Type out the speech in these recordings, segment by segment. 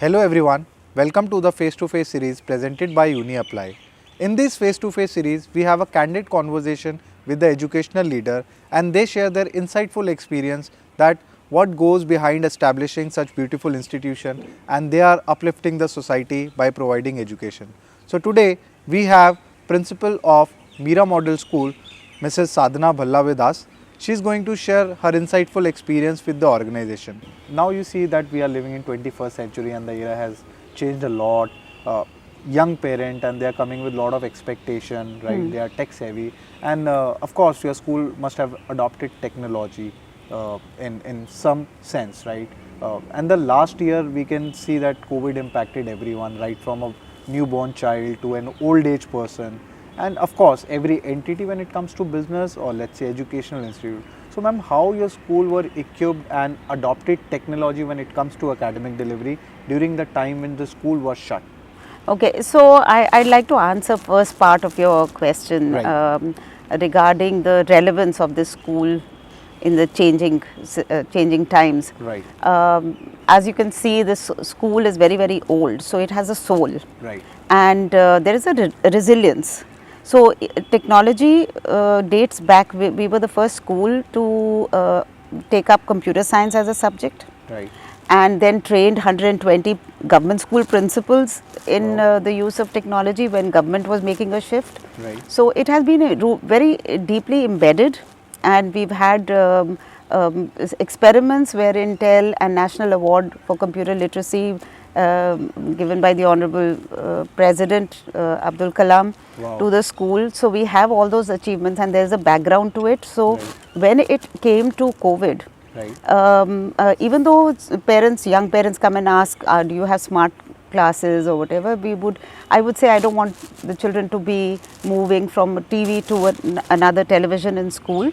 Hello everyone, welcome to the face-to-face series presented by UniApply. In this face-to-face series, we have a candid conversation with the educational leader and they share their insightful experience that what goes behind establishing such beautiful institution and they are uplifting the society by providing education. So today we have Principal of Mira Model School, Mrs. Sadhana Bhallavedas. She is going to share her insightful experience with the organization. Now you see that we are living in 21st century and the era has changed a lot. Young parent and they are coming with a lot of expectation, right? They are tech savvy and of course your school must have adopted technology in some sense, right? And the last year we can see that COVID impacted everyone, right? From a newborn child to an old age person. And of course, every entity when it comes to business or let's say educational institute. So ma'am, how your school were equipped and adopted technology when it comes to academic delivery during the time when the school was shut? Okay, so I'd like to answer first part of your question Right. Regarding the relevance of this school in the changing times. Right. As you can see, this school is very, very old, so it has a soul. Right. And there is a resilience. So technology dates back. We were the first school to take up computer science as a subject, Right. and then trained 120 government school principals in the use of technology when government was making a shift. Right. So it has been very deeply embedded, and we've had experiments where Intel and National Award for Computer Literacy given by the Honorable President Abdul Kalam Wow. to the school. So we have all those achievements and there's a background to it. So Right. when it came to COVID, Right. even though young parents come and ask, do you have smart classes or whatever, I would say I don't want the children to be moving from a TV to another television in school.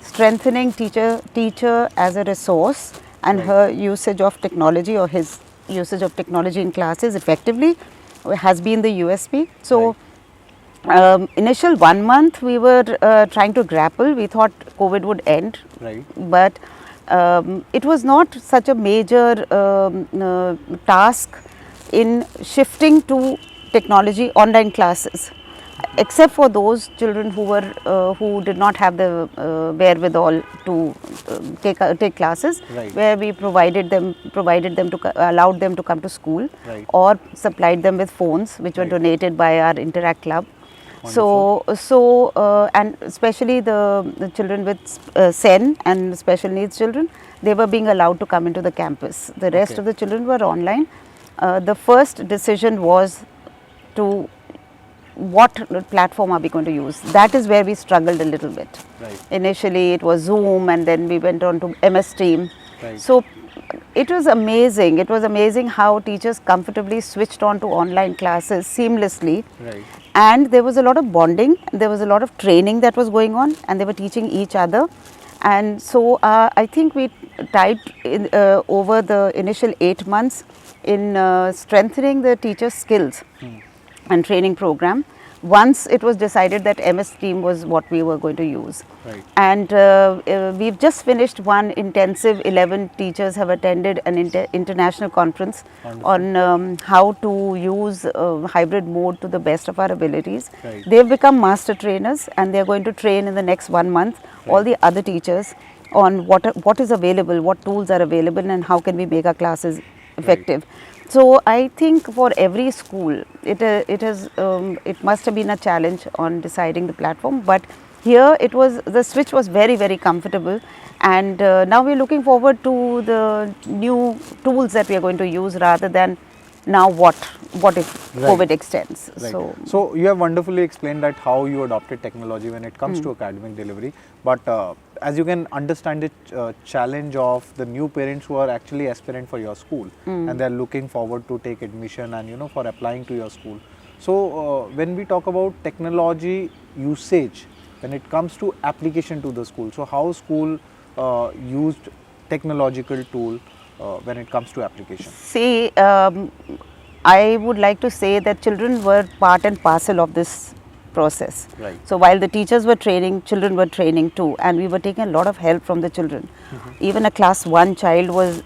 Strengthening teacher as a resource and Right. her usage of technology or his usage of technology in classes effectively has been the USP. So initial 1 month we were trying to grapple. We thought COVID would end, Right. but it was not such a major task in shifting to technology online classes, except for those children who did not have the wherewithal to take classes, Right. where we allowed them to come to school, Right. or supplied them with phones which were Right. donated by our Interact Club. And especially the children with SEN and special needs children, they were being allowed to come into the campus. The rest Okay. of the children were online. The first decision was to what platform are we going to use. That is where we struggled a little bit. Right. Initially it was Zoom and then we went on to MS Team. Right. So it was amazing. It was amazing how teachers comfortably switched on to online classes seamlessly. Right. And there was a lot of bonding, there was a lot of training that was going on, and they were teaching each other. And so I think we tied over the initial 8 months in strengthening the teachers' skills and training program. Once it was decided that MS Team was what we were going to use. Right. And we've just finished one intensive. 11 teachers have attended an international conference Wonderful. on how to use hybrid mode to the best of our abilities. Right. They've become master trainers and they're going to train in the next 1 month all the other teachers on what is available, what tools are available, and how can we make our classes effective. So I think for every school, it must have been a challenge on deciding the platform. But here the switch was very, very comfortable, and now we're looking forward to the new tools that we are going to use rather than now what if Right. COVID extends. Right. So you have wonderfully explained that how you adopted technology when it comes to academic delivery. But as you can understand the challenge of the new parents who are actually aspirant for your school and they are looking forward to take admission and for applying to your school. So when we talk about technology usage, when it comes to application to the school, so how school used technological tool when it comes to application? See, I would like to say that children were part and parcel of this process. Right. So while the teachers were training, children were training too, and we were taking a lot of help from the children. Even a class 1 child was,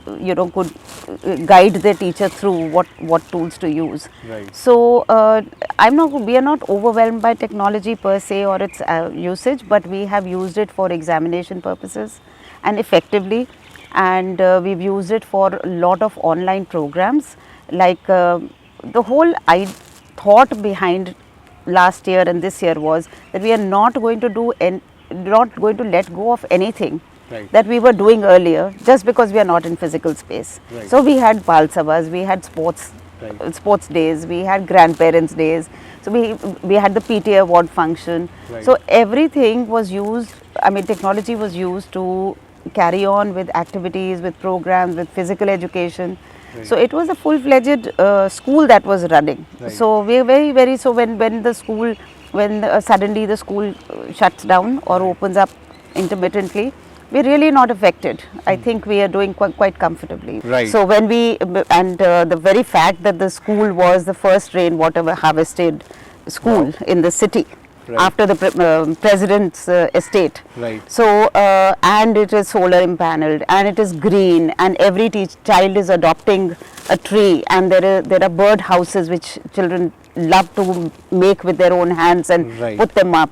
could guide their teacher through what tools to use. Right. So we are not overwhelmed by technology per se or its usage, but we have used it for examination purposes and effectively, and we've used it for a lot of online programs. Like the whole thought behind last year and this year was that we are not going to not going to let go of anything Right. that we were doing earlier just because we are not in physical space. Right. So we had Bal Sabhas, we had sports Right. sports days, we had grandparents days, so we had the PTA award function. Right. So everything was used, I mean technology was used to carry on with activities, with programs, with physical education. Right. So it was a full-fledged school that was running. Right. So we are very so when the school, when suddenly the school shuts down or opens up intermittently, we're really not affected. I think we are doing quite comfortably. Right. So when the very fact that the school was the first rainwater harvested school in the city, Right. after the president's estate. Right. So and it is solar impaneled and it is green, and every child is adopting a tree, and there are bird houses which children love to make with their own hands and Right. put them up,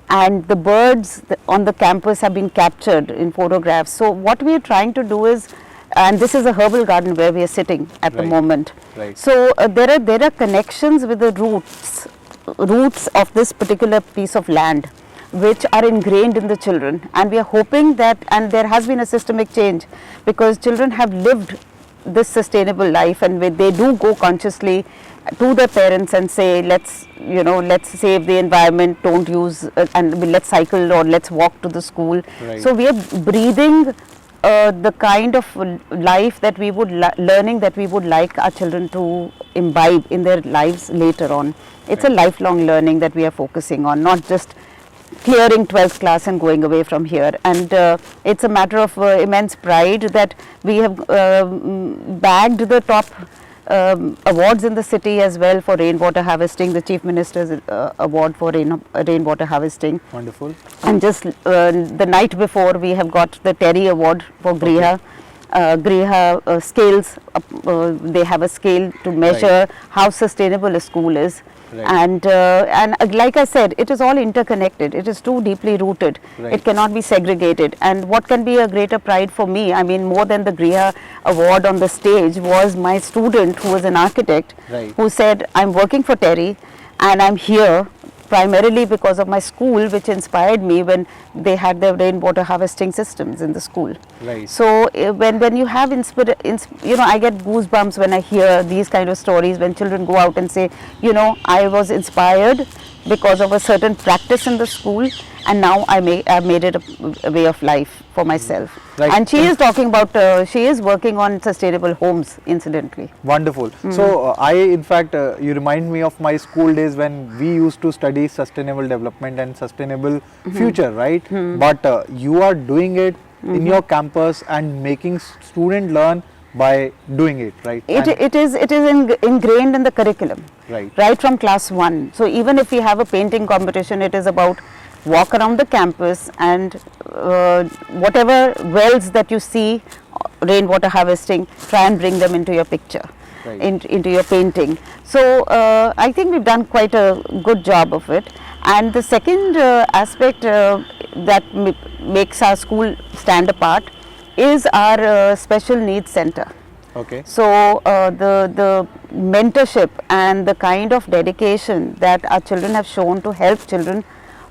and the birds on the campus have been captured in photographs. So what we are trying to do is, and this is a herbal garden where we are sitting at the Right. moment. Right. So there are connections with the roots of this particular piece of land which are ingrained in the children, and we are hoping that, and there has been a systemic change because children have lived this sustainable life, and they do go consciously to their parents and say, let's save the environment, don't use and let's cycle or let's walk to the school. Right. So we are breathing the kind of life that we would learning that we would like our children to imbibe in their lives later on. It's a lifelong learning that we are focusing on, not just clearing 12th class and going away from here. And it's a matter of immense pride that we have bagged the top awards in the city as well for rainwater harvesting, the Chief Minister's award for rainwater harvesting. Wonderful. And just the night before, we have got the Terry Award for Griha. Griha scales, they have a scale to measure how sustainable a school is. Right. And like I said, it is all interconnected. It is too deeply rooted. Right. It cannot be segregated. And what can be a greater pride for me, I mean, more than the Griha Award on the stage, was my student who was an architect, Right. who said, I'm working for Terry and I'm here primarily because of my school, which inspired me when they had their rainwater harvesting systems in the school. Right. So when you have I get goosebumps when I hear these kind of stories, when children go out and say, I was inspired because of a certain practice in the school, and now I made it a way of life for myself. Right. And she is talking about, she is working on sustainable homes, incidentally. Wonderful. So in fact, you remind me of my school days when we used to study sustainable development and sustainable future, right? But you are doing it in your campus and making student learn by doing it, right? It is ingrained in the curriculum, Right. from class 1. So even if we have a painting competition, it is about walk around the campus and whatever wells that you see, rainwater harvesting, try and bring them into your picture, Right. into your painting. So I think we've done quite a good job of it. And the second aspect that makes our school stand apart is our special needs center. Okay. So the mentorship and the kind of dedication that our children have shown to help children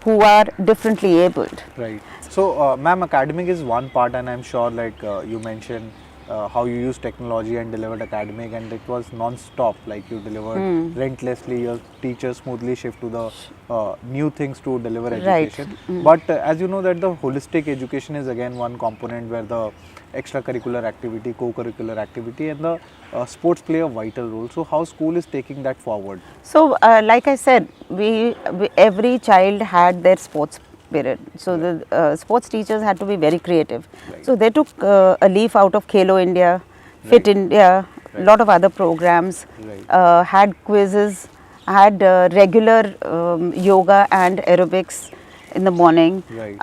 who are differently abled. Right. So, ma'am, academic is one part, and I'm sure, like you mentioned, how you use technology and delivered academic, and it was non-stop. Like you delivered relentlessly. Your teachers smoothly shift to the new things to deliver Right. education. But as you know, that the holistic education is again one component where the extracurricular activity, co-curricular activity, and the sports play a vital role. So, how school is taking that forward? So like I said, we every child had their sports period. So the sports teachers had to be very creative. Right. So they took a leaf out of Khelo India, Fit Right. India, Right. lot of other programs, Right. had quizzes, I had regular yoga and aerobics in the morning. Right.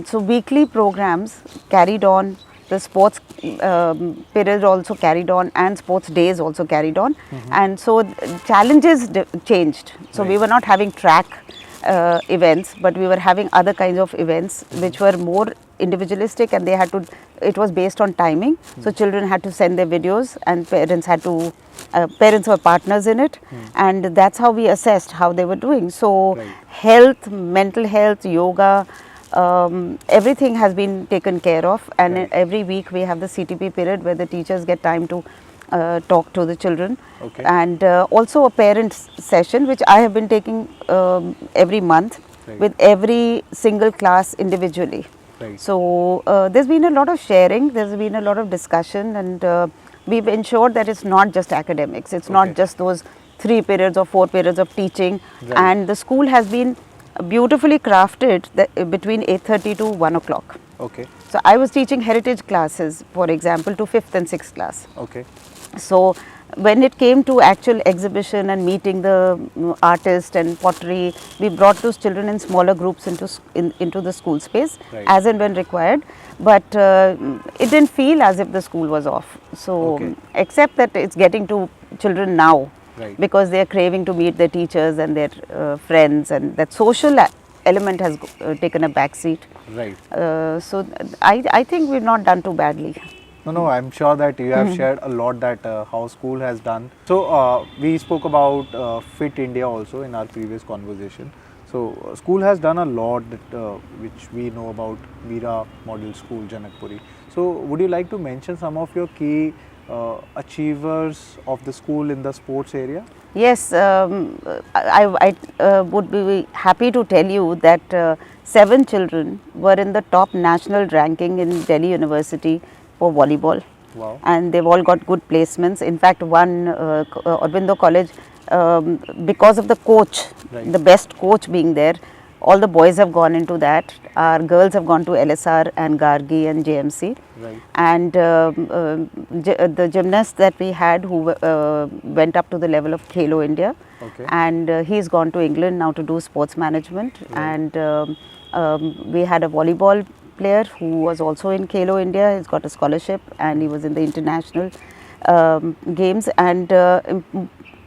So weekly programs carried on. The sports period also carried on, and sports days also carried on. And so challenges changed. So we Right. were not having track events, but we were having other kinds of events which were more individualistic, and they had to, it was based on timing. So children had to send their videos, and parents had to, parents were partners in it, and that's how we assessed how they were doing. So Right. health, mental health, yoga, everything has been taken care of, and Right. every week we have the CTP period where the teachers get time to talk to the children. Okay. And also a parents session which I have been taking every month Right. with every single class individually. Right. So there's been a lot of sharing, there's been a lot of discussion, and we've ensured that it's not just academics, it's not Okay. just those 3 periods or 4 periods of teaching. Right. And the school has been beautifully crafted between 8:30 to 1 o'clock. Okay. So I was teaching heritage classes, for example, to 5th and 6th class. Okay. So when it came to actual exhibition and meeting the artist and pottery, we brought those children in smaller groups into the school space, Right. as and when required. But it didn't feel as if the school was off. So Okay. except that it's getting to children now, Right. because they are craving to meet their teachers and their friends, and that social element has taken a back seat. Right. So I think we've not done too badly. No, I'm sure that you have shared a lot that how school has done. So we spoke about Fit India also in our previous conversation. So school has done a lot that, which we know about Meera Model School, Janakpuri. So would you like to mention some of your key achievers of the school in the sports area? Yes, I would be happy to tell you that 7 children were in the top national ranking in Delhi University for volleyball. Wow. And they've all got good placements. In fact, one Aurobindo College, because of the coach, Right. the best coach being there, all the boys have gone into that. Our girls have gone to LSR and Gargi and JMC. Right. And the gymnast that we had who went up to the level of Khelo India, Okay. and he's gone to England now to do sports management. Right. And we had a volleyball player who was also in Khelo India. He's got a scholarship, and he was in the international games. And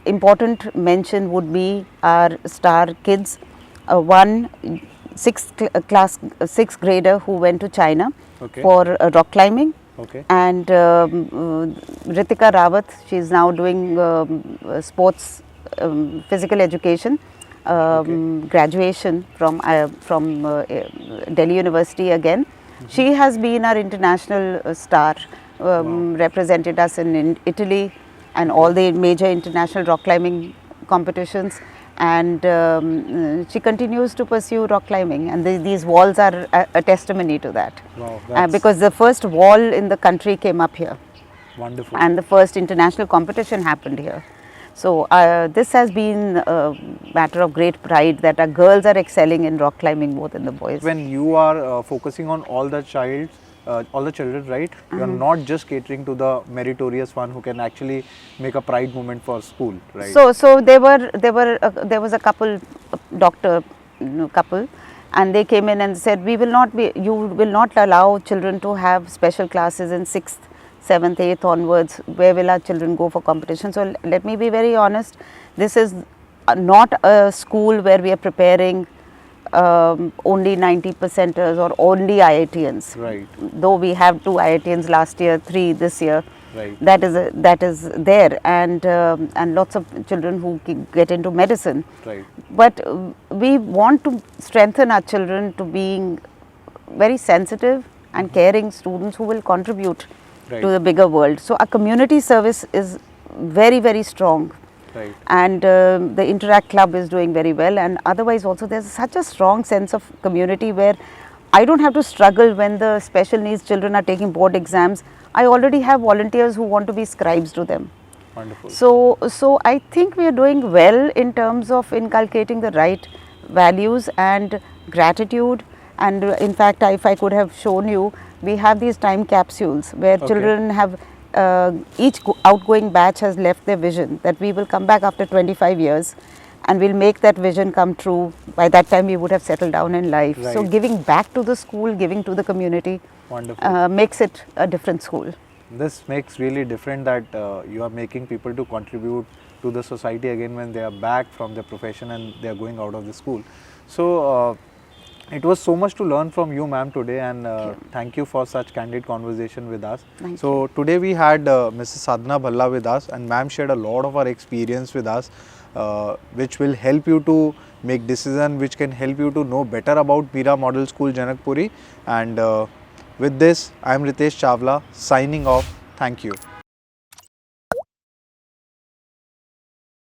important mention would be our star kids. One sixth grader who went to China Okay. for rock climbing. Okay. And Ritika Rawat, she is now doing sports physical education graduation from Delhi University again. She has been our international star, represented us in Italy and all the major international rock climbing competitions. And she continues to pursue rock climbing, and these walls are a testimony to that. Wow. That's Because the first wall in the country came up here, wonderful. and the first international competition happened here. So this has been a matter of great pride that our girls are excelling in rock climbing more than the boys. When you are focusing on all the children, right? You are not just catering to the meritorious one who can actually make a pride moment for school, right? So there was a couple, doctor couple, and they came in and said, you will not allow children to have special classes in 6th, 7th, 8th onwards. Where will our children go for competition? So let me be very honest, this is not a school where we are preparing only 90%ers or only IITians. Right. Though we have 2 IITians last year, 3 this year. Right. That is there, and lots of children who get into medicine. Right. But we want to strengthen our children to being very sensitive and caring students who will contribute Right. to the bigger world. So our community service is very, very strong. Right. And the Interact Club is doing very well, and otherwise also there's such a strong sense of community where I don't have to struggle when the special needs children are taking board exams. I already have volunteers who want to be scribes to them. Wonderful. So I think we are doing well in terms of inculcating the right values and gratitude. And in fact, if I could have shown you, we have these time capsules where Okay. children have each outgoing batch has left their vision that we will come back after 25 years and we'll make that vision come true. By that time, we would have settled down in life. So, Right. giving back to the school, giving to the community, Wonderful. makes it a different school. This makes really different that you are making people to contribute to the society again when they are back from their profession and they are going out of the school. So it was so much to learn from you, ma'am, today, and thank you for such candid conversation with us. Thank So today we had Mrs. Sadhana Bhalla with us, and ma'am shared a lot of her experience with us, which will help you to make decision, which can help you to know better about Mira Model School, Janakpuri. And with this, I am Ritesh Chawla signing off. Thank you.